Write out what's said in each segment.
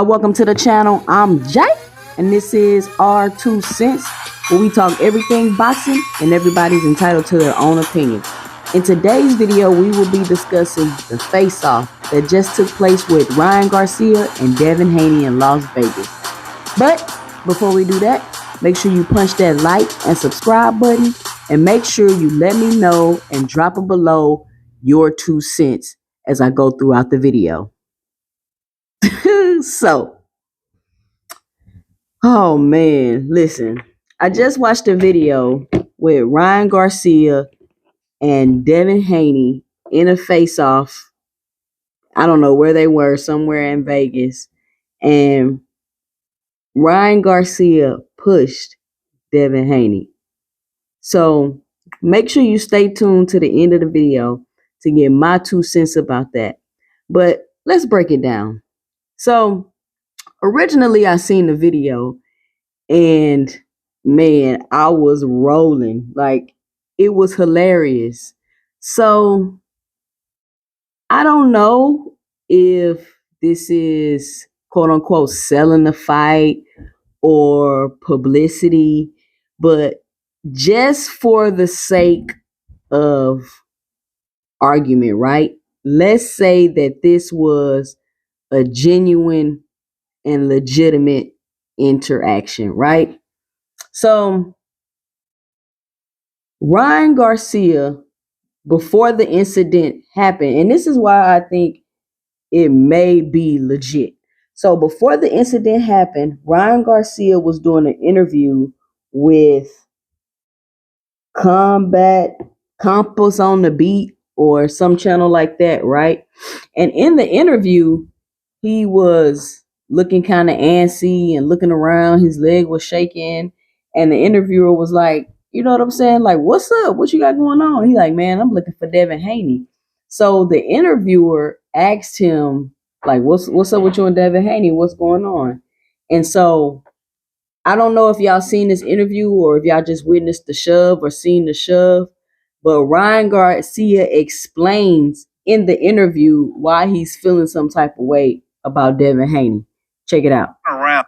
Welcome to the channel. I'm Jay, and this is our 2 cents, where we talk everything boxing, and everybody's entitled to their own opinion. In today's video, we will be discussing the face-off that just took place with Ryan Garcia and Devin Haney in Las Vegas. But before we do that, make sure you punch that like and subscribe button, and make sure you let me know and drop it below your 2 cents as I go throughout the video. So, oh man, listen, I just watched a video with Ryan Garcia and Devin Haney in a face-off. I don't know where they were, somewhere in Vegas, and Ryan Garcia pushed Devin Haney. So make sure you stay tuned to the end of the video to get my 2 cents about that. But let's break it down. So originally I seen the video, and man, I was rolling. Like, it was hilarious. So I don't know if this is quote unquote selling the fight or publicity, but just for the sake of argument, right? Let's say that this was a genuine and legitimate interaction, right? So Ryan Garcia, before the incident happened, and this is why I think it may be legit. So before the incident happened, Ryan Garcia was doing an interview with Campus on the Beat or some channel like that, right? And in the interview, he was looking kind of antsy and looking around. His leg was shaking, and the interviewer was like, you know what I'm saying? Like, what's up? What you got going on? He's like, man, I'm looking for Devin Haney. So the interviewer asked him, like, what's up with you and Devin Haney? What's going on? And so I don't know if y'all seen this interview or if y'all just witnessed the shove or seen the shove, but Ryan Garcia explains in the interview why he's feeling some type of way about Devin Haney. Check it out. Around.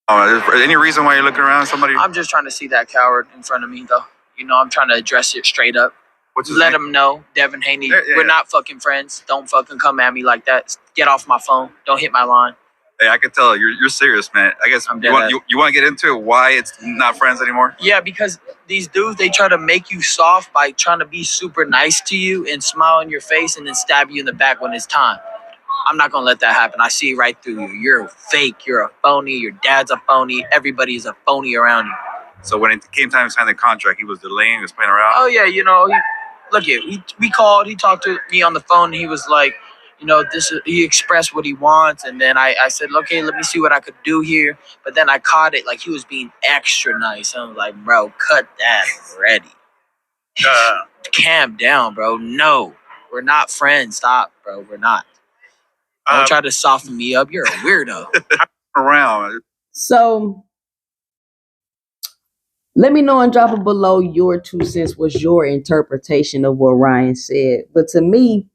Oh, any reason why you're looking around somebody? I'm just trying to see that coward in front of me, though. You know, I'm trying to address it straight up. What's his Let name? him know, Devin Haney, Yeah. we're not fucking friends. Don't fucking come at me like that. Get off my phone. Don't hit my line. Hey, I can tell you're serious, man. I guess you want to get into it, why it's not friends anymore? Yeah, because these dudes, they try to make you soft by trying to be super nice to you and smile in your face and then stab you in the back when it's time. I'm not going to let that happen. I see right through you. You're fake. You're a phony. Your dad's a phony. Everybody's a phony around you. So when it came time to sign the contract, he was delaying, he was playing around? Oh, yeah, you know, we called. He talked to me on the phone. And he was like, you know, he expressed what he wants. And then I said, okay, let me see what I could do here. But then I caught it like he was being extra nice. I was like, bro, cut that already. Calm down, bro. No, we're not friends. Stop, bro. We're not. Don't try to soften me up. You're a weirdo. Around. So let me know and drop it below your 2 cents. Was your interpretation of what Ryan said? But to me,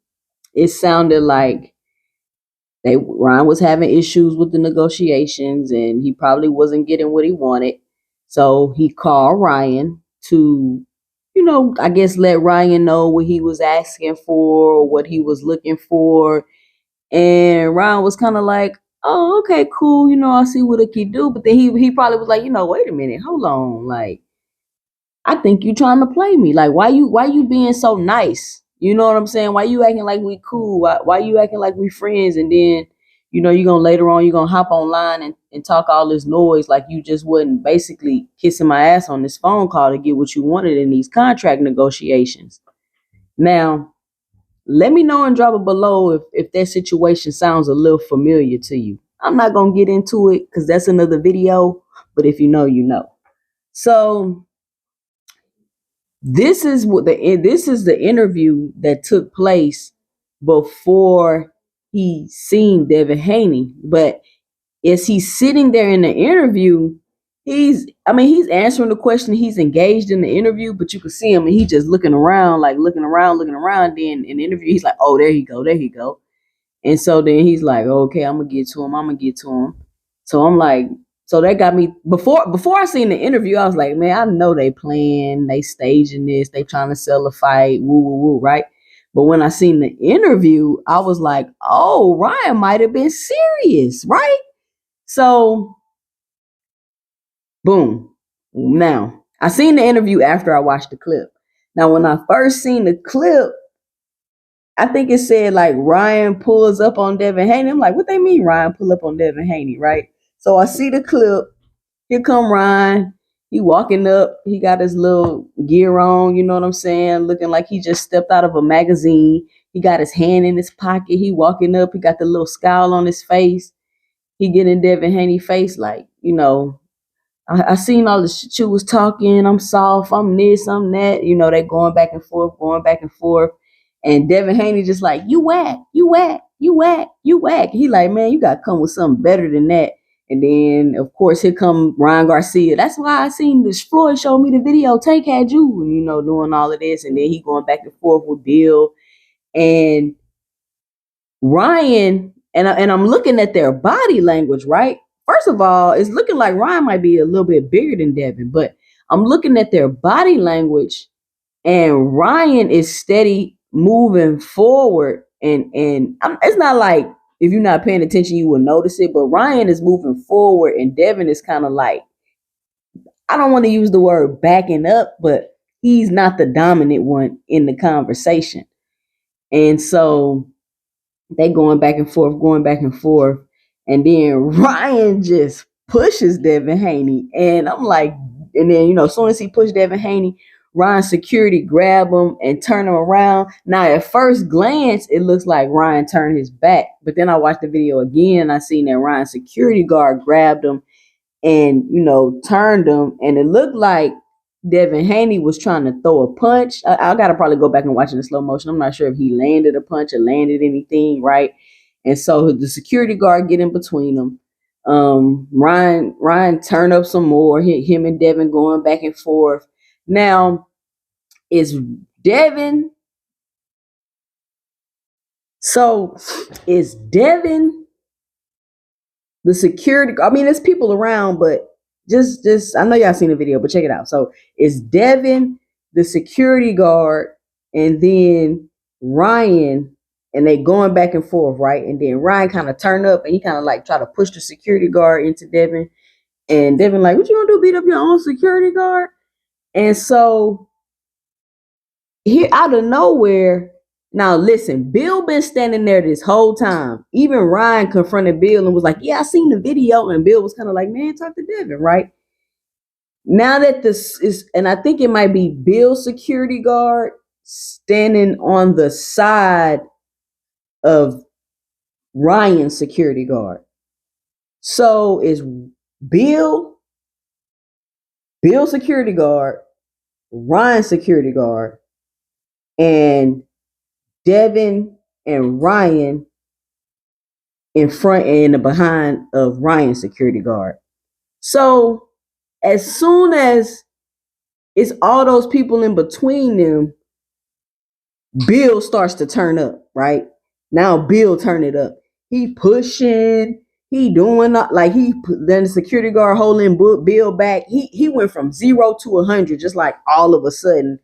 it sounded like Ryan was having issues with the negotiations, and he probably wasn't getting what he wanted. So he called Ryan to, you know, I guess let Ryan know what he was asking for or what he was looking for. And Ryan was kind of like, oh, okay, cool. You know, I'll see what it can do. But then he probably was like, you know, wait a minute, hold on. Like, I think you trying to play me. Like, why you being so nice? You know what I'm saying? Why you acting like we cool? Why you acting like we friends? And then, you know, you're going to hop online and talk all this noise like you just wasn't basically kissing my ass on this phone call to get what you wanted in these contract negotiations. Now, let me know and drop it below if that situation sounds a little familiar to you. I'm not going to get into it because that's another video, but if you know, you know. So this is the interview that took place before he seen Devin Haney. But as he's sitting there in the interview, he's answering the question. He's engaged in the interview, but you can see him and he's just looking around. Then in the interview, he's like, oh, there you go. And so then he's like, okay, I'm gonna get to him. So I'm like, so that got me before I seen the interview, I was like, man, I know they playing, they staging this, they trying to sell a fight, woo woo woo, right? But when I seen the interview, I was like, oh, Ryan might have been serious, right? So boom. Now, I seen the interview after I watched the clip. Now, when I first seen the clip, I think it said like Ryan pulls up on Devin Haney. I'm like, what they mean Ryan pull up on Devin Haney, right? So I see the clip. Here come Ryan. He walking up. He got his little gear on, you know what I'm saying? Looking like he just stepped out of a magazine. He got his hand in his pocket. He walking up. He got the little scowl on his face. He getting Devin Haney face like, you know, I seen all the shit you was talking. I'm soft. I'm this. I'm that. You know, they going back and forth, going back and forth. And Devin Haney just like, you whack, you whack, you whack, you whack. He like, man, you got to come with something better than that. And then, of course, here come Ryan Garcia. That's why I seen this. Floyd showed me the video. Tank had you, you know, doing all of this. And then he going back and forth with Bill. And Ryan, and I'm looking at their body language, right? First of all, it's looking like Ryan might be a little bit bigger than Devin, but I'm looking at their body language, and Ryan is steady moving forward, and it's not like if you're not paying attention, you will notice it, but Ryan is moving forward, and Devin is kind of like, I don't want to use the word backing up, but he's not the dominant one in the conversation. And so they going back and forth, going back and forth. And then Ryan just pushes Devin Haney. And I'm like, and then, you know, as soon as he pushed Devin Haney, Ryan's security grab him and turn him around. Now, at first glance, it looks like Ryan turned his back. But then I watched the video again, and I seen that Ryan's security guard grabbed him and, you know, turned him. And it looked like Devin Haney was trying to throw a punch. I got to probably go back and watch it in slow motion. I'm not sure if he landed a punch or landed anything, right? And so the security guard get in between them. Ryan turned up some more. Him and Devin going back and forth. Now, is Devin the security? I mean, there's people around, but just I know y'all seen the video, but check it out. So is Devin the security guard, and then Ryan, and they going back and forth, right? And then Ryan kind of turned up and he kind of like try to push the security guard into Devin, and Devin like, what you gonna do, beat up your own security guard? And so here out of nowhere, now listen, Bill been standing there this whole time. Even Ryan confronted Bill and was like, yeah, I seen the video. And Bill was kind of like, man, talk to Devin, right? Now that this is, and I think it might be Bill's security guard standing on the side of Ryan's security guard. So is Bill's security guard, Ryan's security guard, and Devin and Ryan in front and behind of Ryan's security guard. So as soon as it's all those people in between them, Bill starts to turn up, right? Now Bill turn it up. He pushing, he doing like then the security guard holding Bill back. He went from 0 to 100 just like all of a sudden.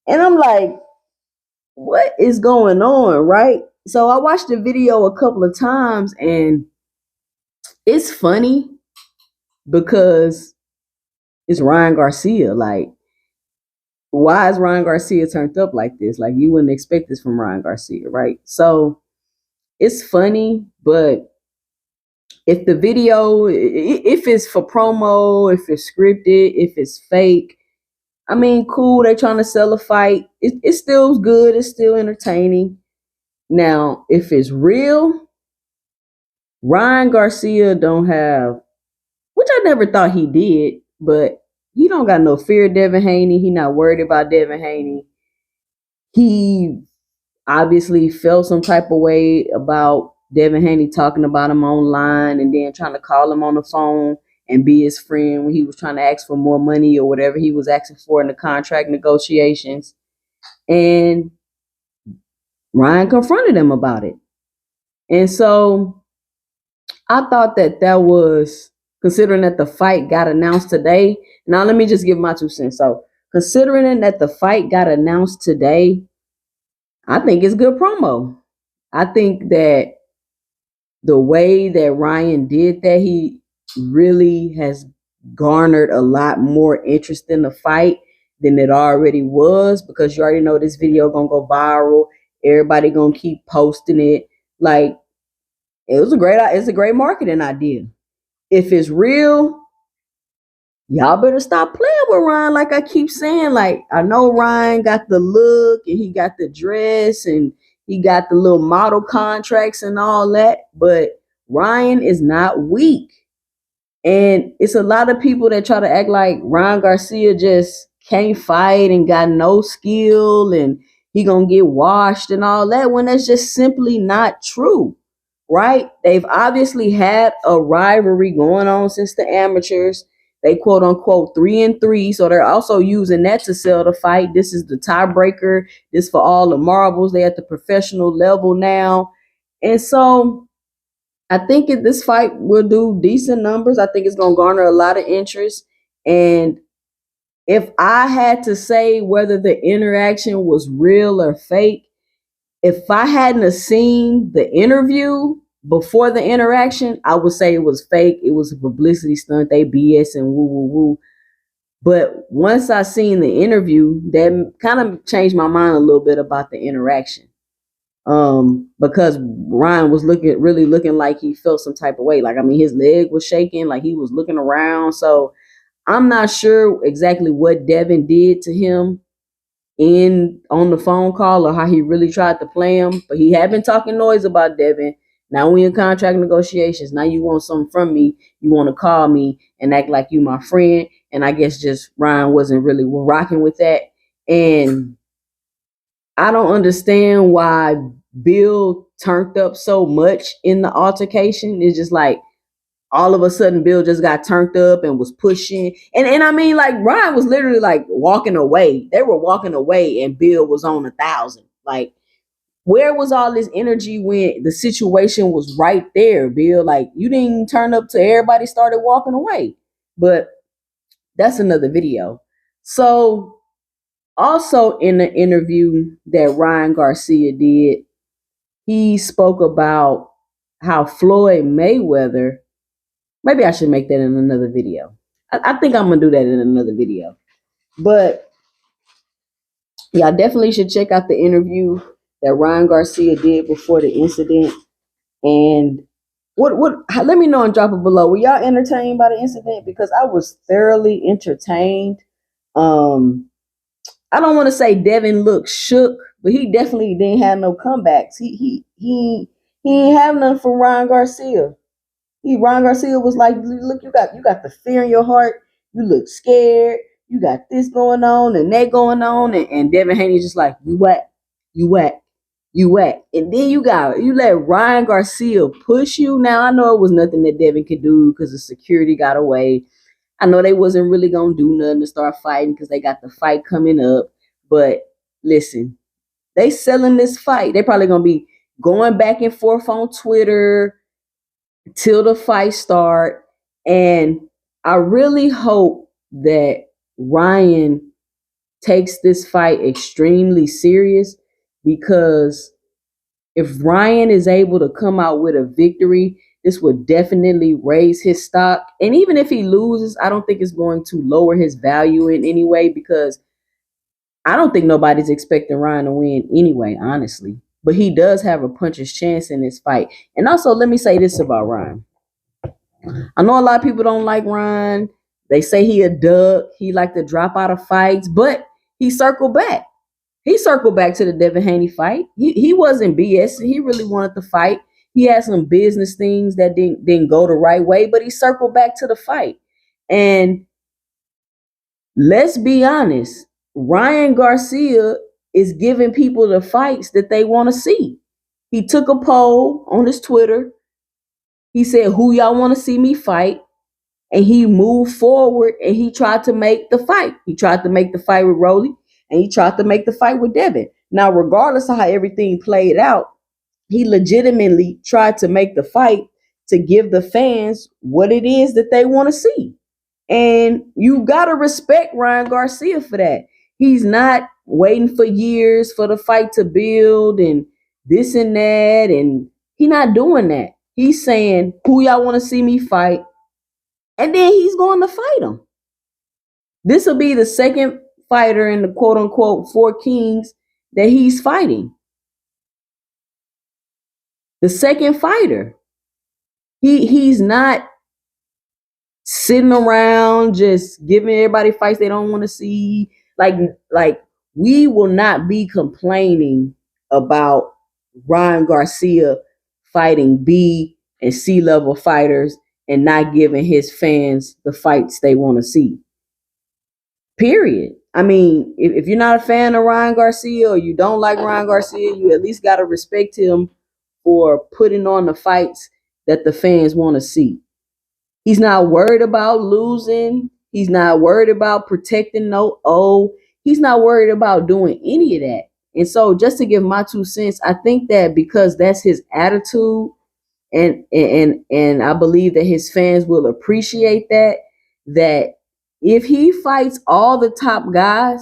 And I'm like, what is going on, right? So I watched the video a couple of times, and it's funny because it's Ryan Garcia. Like, why is Ryan Garcia turned up like this? Like, you wouldn't expect this from Ryan Garcia, right? So it's funny, but if the video, if it's for promo, if it's scripted, if it's fake, I mean, cool, they trying to sell a fight. It's still good. It's still entertaining. Now, if it's real, Ryan Garcia don't have, which I never thought he did, but he don't got no fear of Devin Haney. He not worried about Devin Haney. He obviously felt some type of way about Devin Haney talking about him online and then trying to call him on the phone and be his friend when he was trying to ask for more money or whatever he was asking for in the contract negotiations. And Ryan confronted him about it. And so I thought that was, considering that the fight got announced today. Now, let me just give my 2 cents. So, considering that the fight got announced today, I think it's good promo. I think that the way that Ryan did that, he really has garnered a lot more interest in the fight than it already was, because you already know this video gonna go viral. Everybody gonna keep posting it. Like, it's a great marketing idea. If it's real, y'all better stop playing with Ryan. Like I keep saying, like, I know Ryan got the look and he got the dress and he got the little model contracts and all that, but Ryan is not weak. And it's a lot of people that try to act like Ryan Garcia just can't fight and got no skill and he gonna get washed and all that, when that's just simply not true, right? They've obviously had a rivalry going on since the amateurs. They quote unquote 3-3, so they're also using that to sell the fight. This is the tiebreaker. This for all the marbles. They at the professional level now, and so I think this fight will do decent numbers. I think it's going to garner a lot of interest. And if I had to say whether the interaction was real or fake, if I hadn't have seen the interview before the interaction, I would say it was fake. It was a publicity stunt. They BS and woo, woo, woo. But once I seen the interview, that kind of changed my mind a little bit about the interaction. Because Ryan was really looking like he felt some type of way. Like, I mean, his leg was shaking, like he was looking around. So I'm not sure exactly what Devin did to him on the phone call, or how he really tried to play him. But he had been talking noise about Devin. Now we in contract negotiations. Now you want something from me. You want to call me and act like you my friend. And I guess just Ryan wasn't really rocking with that. And I don't understand why Bill turned up so much in the altercation. It's just like all of a sudden Bill just got turned up and was pushing. And I mean, like, Ryan was literally like walking away. They were walking away and Bill was on 1,000. Like, where was all this energy when the situation was right there, Bill? Like, you didn't turn up till everybody started walking away. But that's another video. So also in the interview that Ryan Garcia did, he spoke about how Floyd Mayweather, maybe I should make that in another video. I think I'm going to do that in another video. But yeah, I definitely should check out the interview that Ryan Garcia did before the incident. And let me know and drop it below. Were y'all entertained by the incident? Because I was thoroughly entertained. I don't want to say Devin looked shook, but he definitely didn't have no comebacks. He ain't have nothing for Ryan Garcia. Ryan Garcia was like, look, you got the fear in your heart. You look scared. You got this going on and that going on, and Devin Haney just like, you whack, you whack, you whack, and then you let Ryan Garcia push you. Now I know it was nothing that Devin could do because the security got away. I know they wasn't really going to do nothing to start fighting because they got the fight coming up. But listen, they selling this fight. They probably going to be going back and forth on Twitter till the fight start. And I really hope that Ryan takes this fight extremely serious, because if Ryan is able to come out with a victory, this would definitely raise his stock. And even if he loses, I don't think it's going to lower his value in any way, because I don't think nobody's expecting Ryan to win anyway, honestly. But he does have a puncher's chance in this fight. And also, let me say this about Ryan. I know a lot of people don't like Ryan. They say he a duck. He like to drop out of fights, but he circled back. He circled back to the Devin Haney fight. He wasn't BS. He really wanted to fight. He had some business things that didn't go the right way, but he circled back to the fight. And let's be honest, Ryan Garcia is giving people the fights that they want to see. He took a poll on his Twitter. He said, who y'all want to see me fight? And he moved forward and he tried to make the fight. He tried to make the fight with Rolly, and he tried to make the fight with Devin. Now, regardless of how everything played out, he legitimately tried to make the fight to give the fans what it is that they want to see. And you got to respect Ryan Garcia for that. He's not waiting for years for the fight to build and this and that. And he's not doing that. He's saying, who y'all want to see me fight? And then he's going to fight him. This will be the second fighter in the quote unquote Four Kings that he's fighting. The second fighter. He's not sitting around just giving everybody fights they don't want to see. Like we will not be complaining about Ryan Garcia fighting B and C level fighters and not giving his fans the fights they want to see. Period. I mean, if you're not a fan of Ryan Garcia or you don't like Ryan Garcia, you at least got to respect him for putting on the fights that the fans want to see. He's not worried about losing. He's not worried about protecting no O. He's not worried about doing any of that. And so just to give my 2 cents, I think that because that's his attitude and I believe that his fans will appreciate that if he fights all the top guys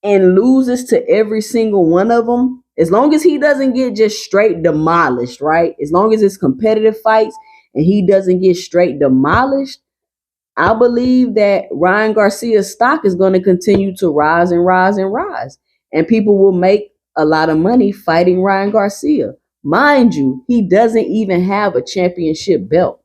and loses to every single one of them, as long as he doesn't get just straight demolished, right? As long as it's competitive fights and he doesn't get straight demolished, I believe that Ryan Garcia's stock is going to continue to rise and rise and rise. And people will make a lot of money fighting Ryan Garcia. Mind you, he doesn't even have a championship belt.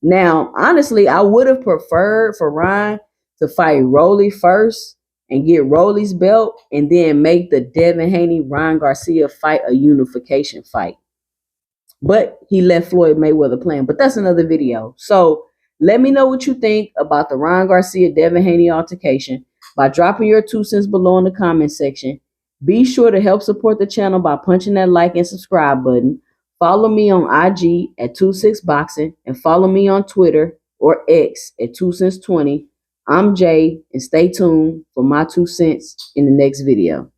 Now, honestly, I would have preferred for Ryan to fight Rolly first and get Rolly's belt and then make the Devin Haney Ryan Garcia fight a unification fight. But he let Floyd Mayweather plan. But that's another video. So let me know what you think about the Ryan Garcia Devin Haney altercation by dropping your 2 cents below in the comment section. Be sure to help support the channel by punching that like and subscribe button. Follow me on IG at 26boxing and follow me on Twitter or X at 2cents20. I'm Jay, and stay tuned for my 2 cents in the next video.